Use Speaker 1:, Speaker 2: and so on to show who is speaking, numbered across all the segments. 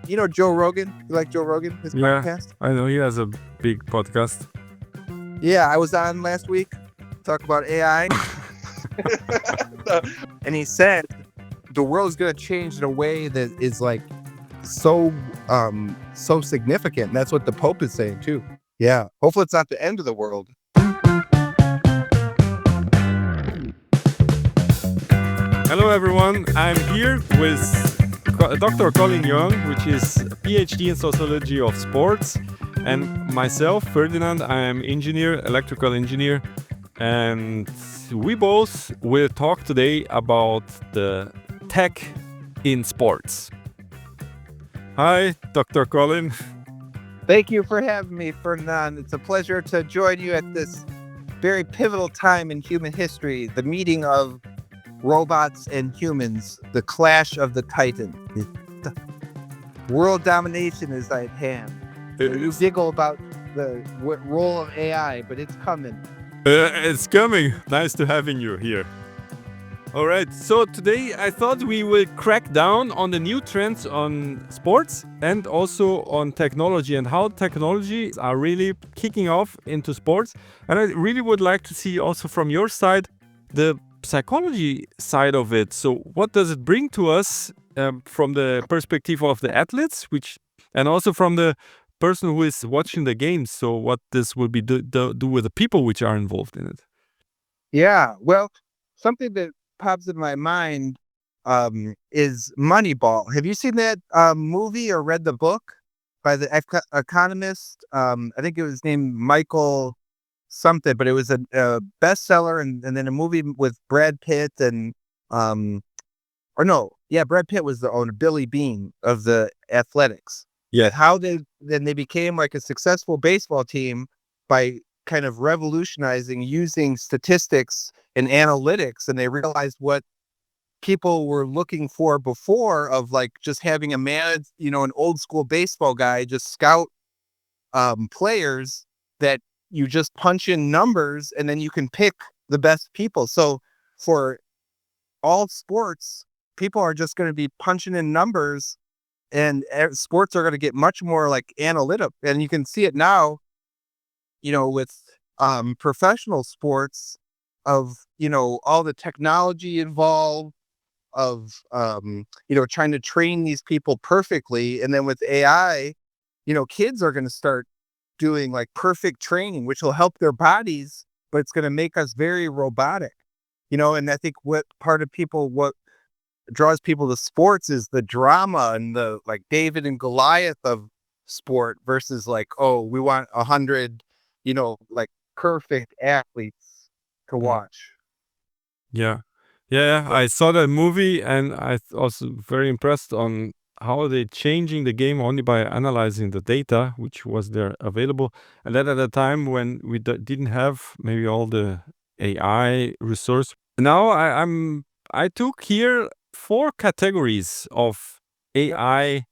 Speaker 1: Joe Rogan? You like Joe Rogan, his
Speaker 2: Yeah,
Speaker 1: podcast?
Speaker 2: I know he has a big podcast.
Speaker 1: Yeah, I was on last week, talk about AI. And he said the world is going to change in a way that is like so significant. And that's what the Pope is saying too. Yeah. Hopefully it's not the end of the world.
Speaker 2: Hello, everyone. I'm here with Dr. Colin Young, which is a PhD in sociology of sports, and myself, Ferdinand. I am electrical engineer, and we both will talk today about the tech in sports. Hi, Dr. Colin.
Speaker 1: Thank you for having me, Ferdinand. It's a pleasure to join you at this very pivotal time in human history, the meeting of robots and humans, the clash of the titans. World domination is at hand. You giggle about the role of AI, but it's coming.
Speaker 2: It's coming. Nice to having you here. All right, so today I thought we will crack down on the new trends on sports and also on technology and how technologies are really kicking off into sports. And I really would like to see also from your side the psychology side of it. So what does it bring to us from the perspective of the athletes, and also from the person who is watching the games? So what this will be do with the people which are involved in it?
Speaker 1: Yeah, well, something that pops in my mind is Moneyball. Have you seen that movie or read the book by the economist? I think it was named Michael something, but it was a bestseller, and then a movie with Brad Pitt and Brad Pitt was the owner, Billy Beane of the Athletics.
Speaker 2: Yeah.
Speaker 1: How they became like a successful baseball team by kind of revolutionizing using statistics and analytics, and they realized what people were looking for before of like just having a man, an old school baseball guy just scout players that you just punch in numbers and then you can pick the best people. So for all sports, people are just going to be punching in numbers, and sports are going to get much more like analytic. And you can see it now, with professional sports of, all the technology involved of, trying to train these people perfectly. And then with AI, kids are going to start doing like perfect training, which will help their bodies, but it's going to make us very robotic, and I think what draws people to sports is the drama and the like David and Goliath of sport versus like, oh, we want 100, like perfect athletes to watch.
Speaker 2: Yeah. Yeah, I saw that movie and I also very impressed on how they changing the game only by analyzing the data which was there available, and that at a time when we didn't have maybe all the AI resource. Now I took here 4 categories of AI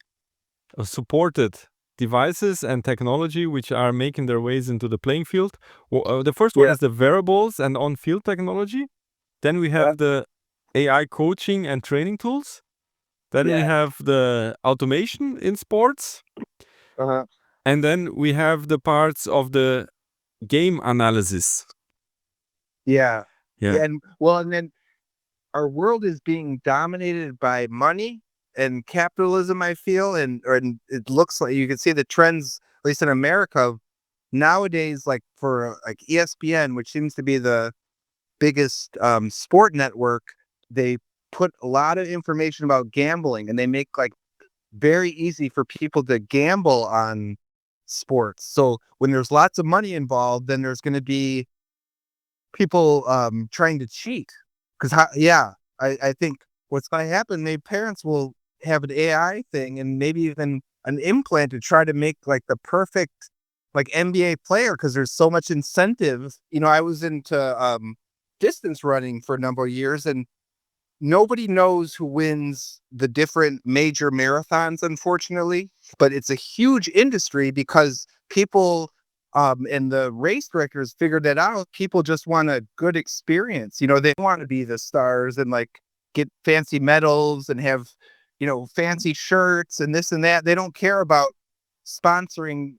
Speaker 2: supported devices and technology which are making their ways into the playing field. The first one is the wearables and on-field technology. Then we have the AI coaching and training tools. Then we have the automation in sports. And then we have the parts of the game analysis.
Speaker 1: Yeah.
Speaker 2: Yeah.
Speaker 1: And then our world is being dominated by money and capitalism, I feel, and it looks like you can see the trends, at least in America nowadays, like for like ESPN, which seems to be the biggest sport network. They put a lot of information about gambling, and they make like very easy for people to gamble on sports. So when there's lots of money involved, then there's going to be people trying to cheat. Because I think what's going to happen, maybe parents will have an AI thing and maybe even an implant to try to make like the perfect like NBA player, because there's so much incentive. I was into distance running for a number of years, and nobody knows who wins the different major marathons, unfortunately, but it's a huge industry because people and the race directors figured that out. People just want a good experience. They want to be the stars and like get fancy medals and have, fancy shirts and this and that. They don't care about sponsoring,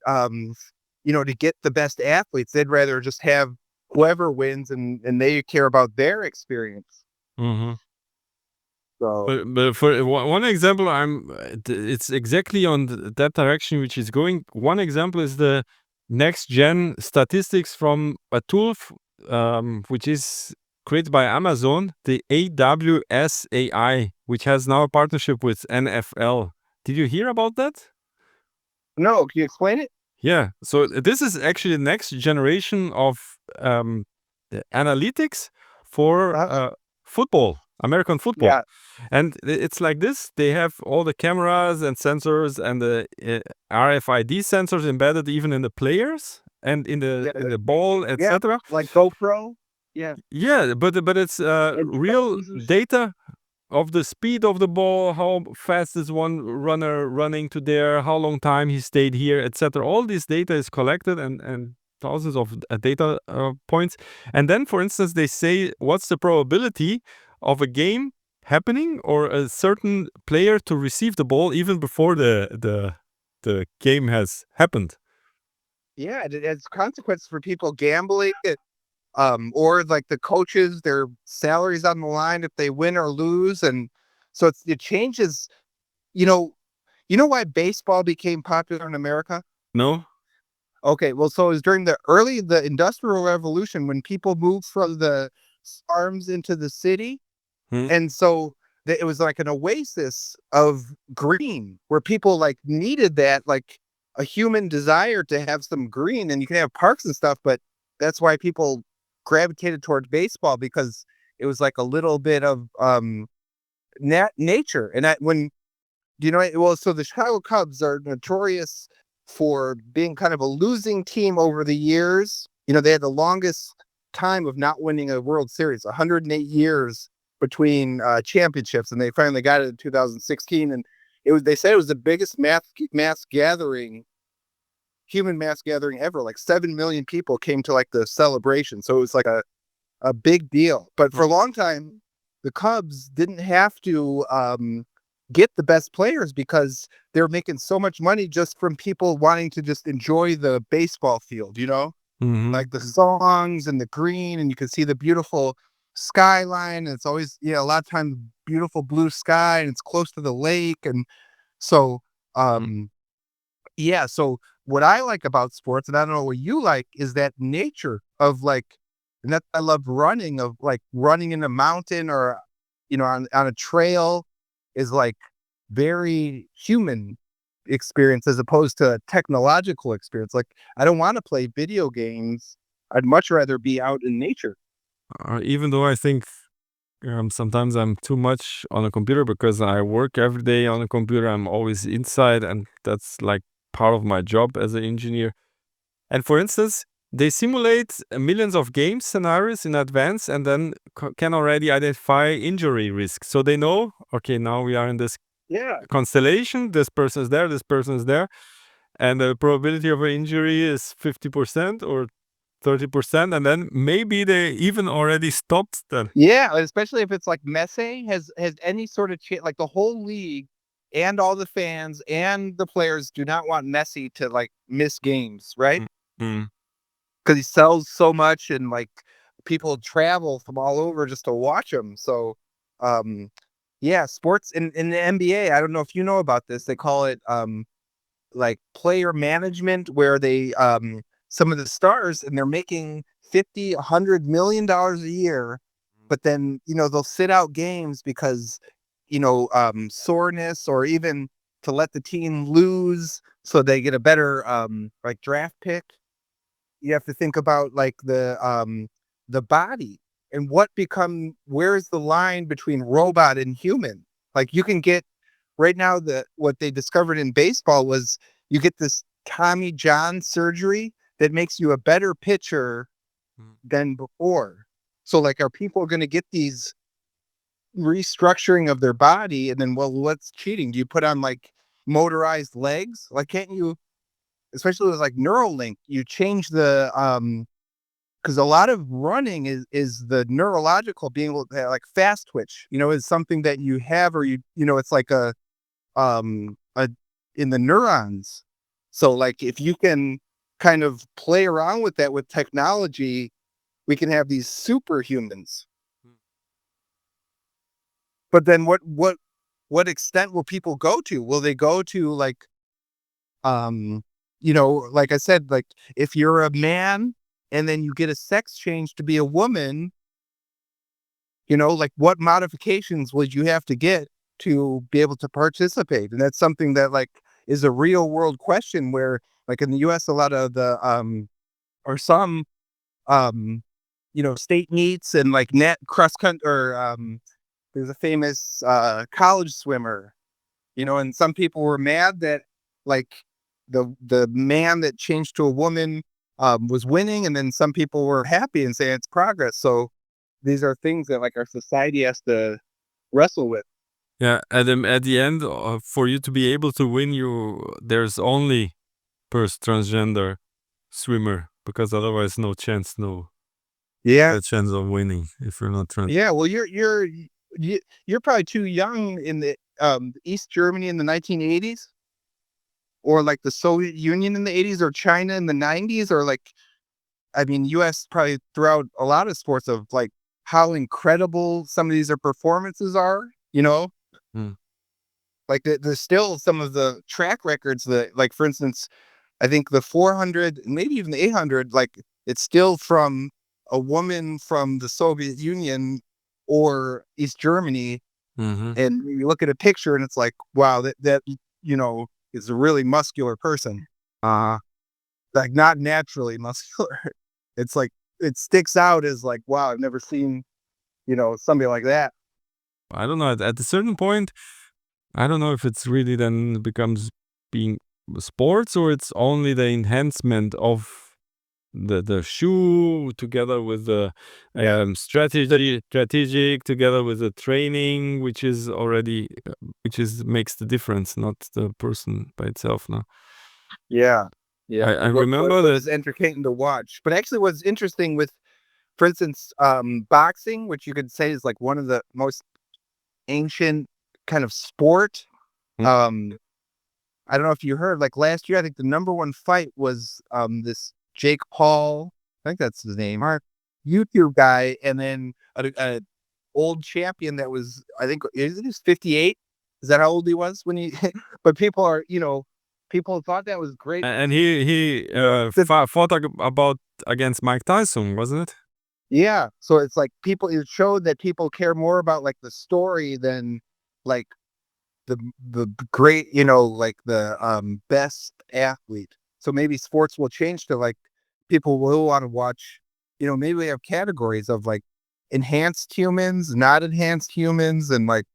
Speaker 1: to get the best athletes. They'd rather just have whoever wins, and they care about their experience.
Speaker 2: Mhm.
Speaker 1: So
Speaker 2: But for one example, it's exactly on that direction which is going. One example is the next gen statistics from a tool which is created by Amazon, the AWS AI, which has now a partnership with NFL. Did you hear about that?
Speaker 1: no, can you explain it?
Speaker 2: Yeah. So this is actually the next generation of the analytics for football, American football.
Speaker 1: Yeah,
Speaker 2: And it's like this. They have all the cameras and sensors and the RFID sensors embedded even in the players and in
Speaker 1: yeah,
Speaker 2: the ball,
Speaker 1: yeah,
Speaker 2: etc.
Speaker 1: like GoPro. Yeah,
Speaker 2: Yeah, but it's
Speaker 1: and
Speaker 2: real
Speaker 1: lasers.
Speaker 2: data of the speed of the ball, how fast is one runner running to there, how long time he stayed here, etc. All this data is collected and thousands of data points. And then, for instance, they say what's the probability of a game happening or a certain player to receive the ball even before the game has happened.
Speaker 1: Yeah, it has consequences for people gambling. Or like the coaches, their salaries on the line if they win or lose, and so it changes. You know, why baseball became popular in America?
Speaker 2: No.
Speaker 1: Okay, well, so it was during the Industrial Revolution when people moved from the farms into the city,
Speaker 2: Hmm.
Speaker 1: and so it was like an oasis of green where people like needed that, like a human desire to have some green, and you can have parks and stuff, but that's why people gravitated towards baseball because it was like a little bit of nature. And when well, so the Chicago Cubs are notorious for being kind of a losing team over the years. They had the longest time of not winning a World Series, 108 years between championships, and they finally got it in 2016. And they said it was the biggest human mass gathering ever. Like 7 million people came to like the celebration, so it was like a big deal. But for a long time, the Cubs didn't have to get the best players because they were making so much money just from people wanting to just enjoy the baseball field,
Speaker 2: Hmm.
Speaker 1: like the songs and the green, and you can see the beautiful skyline. And it's always, a lot of times beautiful blue sky, and it's close to the lake. And so, um, yeah. So what I like about sports, and I don't know what you like, is that nature of like, and that I love running, of like running in a mountain or, on a trail is like very human experience as opposed to a technological experience. Like I don't want to play video games. I'd much rather be out in nature.
Speaker 2: Even though I think sometimes I'm too much on a computer because I work every day on a computer. I'm always inside, and that's like part of my job as an engineer. And for instance, they simulate millions of game scenarios in advance and then can already identify injury risks. So they know, okay, now we are in this
Speaker 1: Yeah.
Speaker 2: constellation, this person is there, this person is there, and the probability of an injury is 50% or 30%. And then maybe they even already stopped that.
Speaker 1: Yeah, especially if it's like Messi has any sort of like the whole league and all the fans and the players do not want Messi to like miss games, right?
Speaker 2: Mm, mm,
Speaker 1: Because he sells so much, and like people travel from all over just to watch him. So, um, yeah, sports in the NBA. I don't know if you know about this. They call it like player management, where they some of the stars, and they're making 50, $100 million a year, but then they'll sit out games because soreness, or even to let the team lose so they get a better like draft pick. You have to think about like the body, and where's the line between robot and human. Like you can get right now, what they discovered in baseball was you get this Tommy John surgery that makes you a better pitcher
Speaker 2: mm,
Speaker 1: than before. So like, are people going to get these restructuring of their body, and then, well, what's cheating? Do you put on like motorized legs? Like, can't you, especially with like Neuralink, you change the because a lot of running is the neurological being able to like fast twitch, is something that you have, or it's like a, in the neurons. So like if you can kind of play around with that with technology, we can have these superhumans. But then what extent will people go to? Will they go to like um like I said, like if you're a man and then you get a sex change to be a woman, like what modifications would you have to get to be able to participate? And that's something that like is a real world question where like in the US a lot of the or some um state meets and like net cross country or there's a famous college swimmer, and some people were mad that like the man that changed to a woman was winning, and then some people were happy and saying it's progress. So these are things that like our society has to wrestle with.
Speaker 2: Yeah, at the end, for you to be able to win, there's only first transgender swimmer, because otherwise no chance, no
Speaker 1: Yeah,
Speaker 2: chance of winning if you're not trans.
Speaker 1: yeah. Well, you're probably too young in the East Germany in the 1980s, or like the Soviet Union in the 80s, or China in the 90s, or like I mean, US probably throughout a lot of sports of like how incredible some of these are performances are,
Speaker 2: Mm.
Speaker 1: like there's still some of the track records that, like, for instance, I think the 400, maybe even the 800, like it's still from a woman from the Soviet Union or East Germany.
Speaker 2: Mhm.
Speaker 1: And you look at a picture and it's like, wow, that is a really muscular person. Uh, like not naturally muscular. It's like it sticks out as like, wow, I've never seen, somebody like that.
Speaker 2: I don't know. At a certain point, I don't know if it's really then becomes being sports, or it's only the enhancement of the shoe together with the
Speaker 1: Yeah.
Speaker 2: strategic together with the training, which is already which is makes the difference, not the person by itself. No,
Speaker 1: Yeah. Yeah.
Speaker 2: I
Speaker 1: What
Speaker 2: remember
Speaker 1: what
Speaker 2: that.
Speaker 1: is entertaining to watch. But actually what's interesting with, for instance, boxing, which you could say is like one of the most ancient kind of sport.
Speaker 2: Mm.
Speaker 1: Um, I don't know if you heard, like last year, I think the number one fight was this Jake Paul, I think that's his name, our YouTube guy, and then a old champion that was, I think, is it 58? Is that how old he was when he? But people thought that was great.
Speaker 2: And he
Speaker 1: The,
Speaker 2: fought about against Mike Tyson, wasn't it?
Speaker 1: yeah, so it's like people. It showed that people care more about like the story than like the the great, like the best athlete. So maybe sports will change to like people will want to watch, maybe we have categories of like enhanced humans, not enhanced humans, and like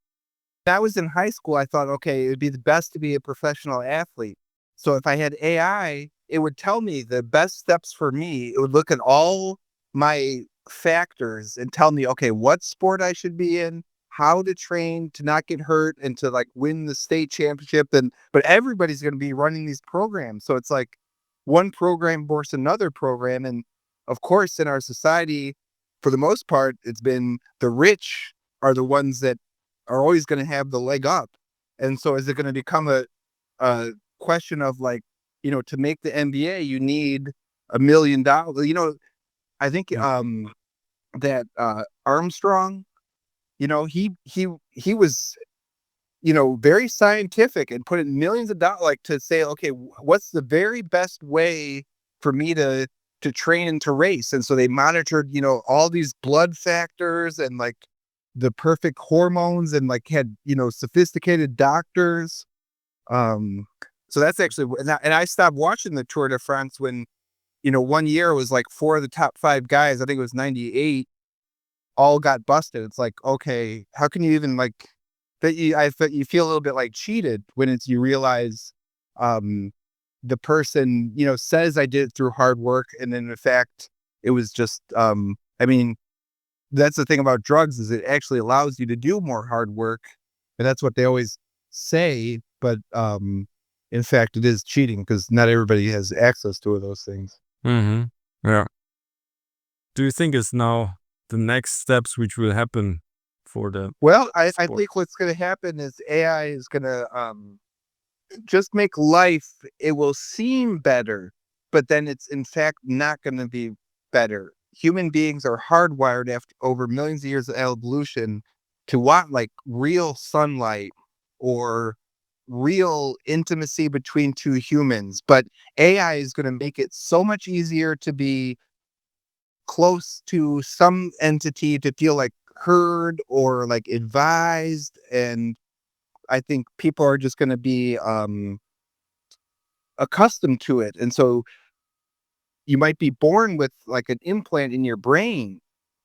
Speaker 1: when I was in high school, I thought, okay, it would be the best to be a professional athlete. So if I had AI, it would tell me the best steps for me. It would look at all my factors and tell me, okay, what sport I should be in, how to train to not get hurt and to like win the state championship. And but everybody's going to be running these programs. So it's like one program versus another program. And of course, in our society, for the most part, it's been the rich are the ones that are always going to have the leg up. And so is it going to become a question of like, to make the NBA, you need $1 million. I think
Speaker 2: Yeah.
Speaker 1: that Armstrong, he was, very scientific and put in millions of dollars like to say, okay, what's the very best way for me to train and to race? And so they monitored, all these blood factors and like the perfect hormones and like had, sophisticated doctors. Um, so that's actually, and I stopped watching the Tour de France when, one year it was like four of the top five guys, I think it was 98, all got busted. It's like, okay, how can you even like that? I felt you feel a little bit like cheated when it's you realize um the person, says I did it through hard work, and then in fact it was just I mean, that's the thing about drugs is it actually allows you to do more hard work, and that's what they always say. But in fact, it is cheating because not everybody has access to those things.
Speaker 2: Mm-hmm. Yeah. Do you think is now the next steps which will happen for the
Speaker 1: Well, I
Speaker 2: sport.
Speaker 1: think what's going to happen is AI is going to just make life, it will seem better, but then it's in fact not going to be better. Human beings are hardwired after over millions of years of evolution to want like real sunlight or real intimacy between two humans. But AI is going to make it so much easier to be close to some entity, to feel like heard or like advised. And I think people are just going to be accustomed to it. And so you might be born with like an implant in your brain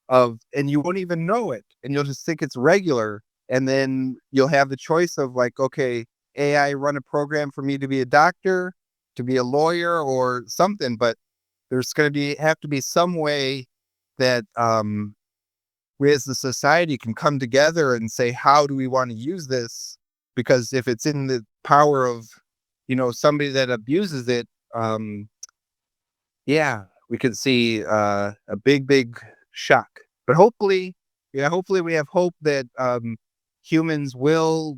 Speaker 1: and you won't even know it. And you'll just think it's regular. And then you'll have the choice of like, okay, AI run a program for me to be a doctor, to be a lawyer or something. But there's going to have to be some way that we as the society can come together and say, how do we want to use this? Because if it's in the power of, somebody that abuses it, yeah, we could see a big shock. But hopefully, hopefully we have hope that humans will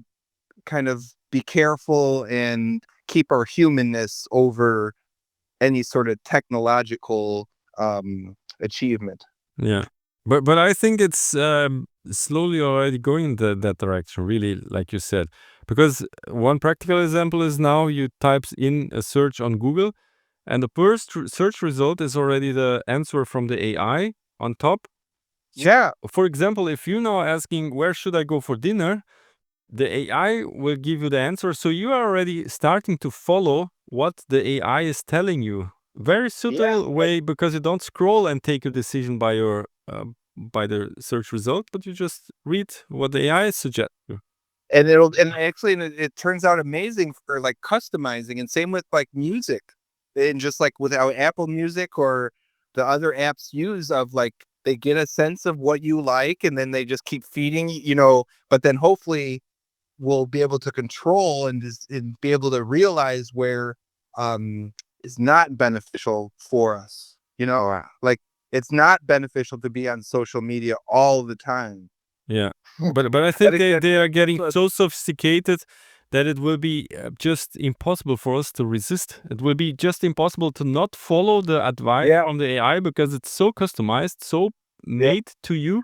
Speaker 1: kind of be careful and keep our humanness over any sort of technological achievement.
Speaker 2: Yeah, but I think it's slowly already going in that direction. Really, like you said, because one practical example is now you type in a search on Google, and the first search result is already the answer from the AI on top.
Speaker 1: Yeah,
Speaker 2: For example, if you're now asking where should I go for dinner, the AI will give you the answer. So you are already starting to follow what the AI is telling you. Very
Speaker 1: yeah.
Speaker 2: subtle way, because you don't scroll and take a decision by the search result, but you just read what the AI suggests you.
Speaker 1: And actually it turns out amazing for like customizing, and same with like music, and just like with how Apple Music or the other apps use, of like they get a sense of what you like and then they just keep feeding but then hopefully we'll be able to control and be able to realize where is not beneficial for us, like it's not beneficial to be on social media all the time.
Speaker 2: Yeah, but I
Speaker 1: I
Speaker 2: think
Speaker 1: think
Speaker 2: they are getting
Speaker 1: that's
Speaker 2: so sophisticated that it will be just impossible for us to resist. It will be just impossible to not follow the advice
Speaker 1: yeah,
Speaker 2: from the AI, because it's so customized, so
Speaker 1: yeah.
Speaker 2: made to you,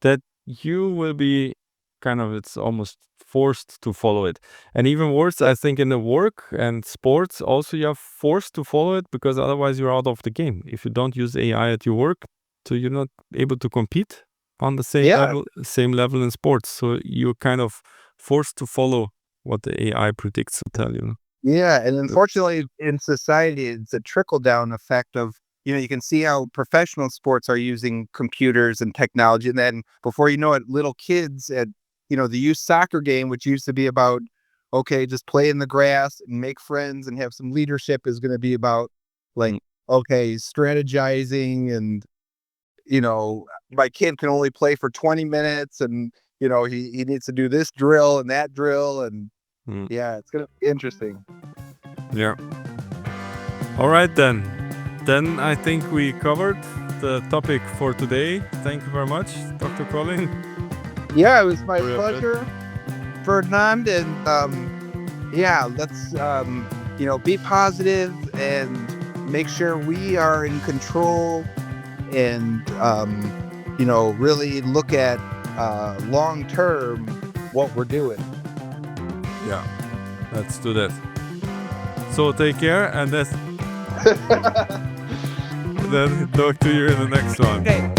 Speaker 2: that you will be kind of, it's almost forced to follow it. And even worse, I think in the work and sports also, you are forced to follow it, because otherwise you're out of the game. If you don't use AI at your work, so you're not able to compete on the
Speaker 1: Yeah,
Speaker 2: same level in sports. So you're kind of forced to follow what the AI predicts to tell you.
Speaker 1: yeah, and
Speaker 2: Uh,
Speaker 1: unfortunately, in society, it's a trickle down effect of, you can see how professional sports are using computers and technology, and then before you know it, little kids at, the youth soccer game, which used to be about, okay, just play in the grass and make friends and have some leadership, is going to be about like,
Speaker 2: mm,
Speaker 1: okay, strategizing and, my kid can only play for 20 minutes and, he needs to do this drill and that drill and
Speaker 2: mm,
Speaker 1: yeah, it's going to be interesting.
Speaker 2: yeah. All right then. Then I think we covered the topic for today. Thank you very much, Dr. Colin,
Speaker 1: Yeah, it was my
Speaker 2: for your
Speaker 1: pleasure, Ferdinand. And yeah, let's be positive and make sure we are in control and really look at long term what we're doing.
Speaker 2: Yeah, let's do that. So take care, and then talk to you in the next one.
Speaker 1: Okay.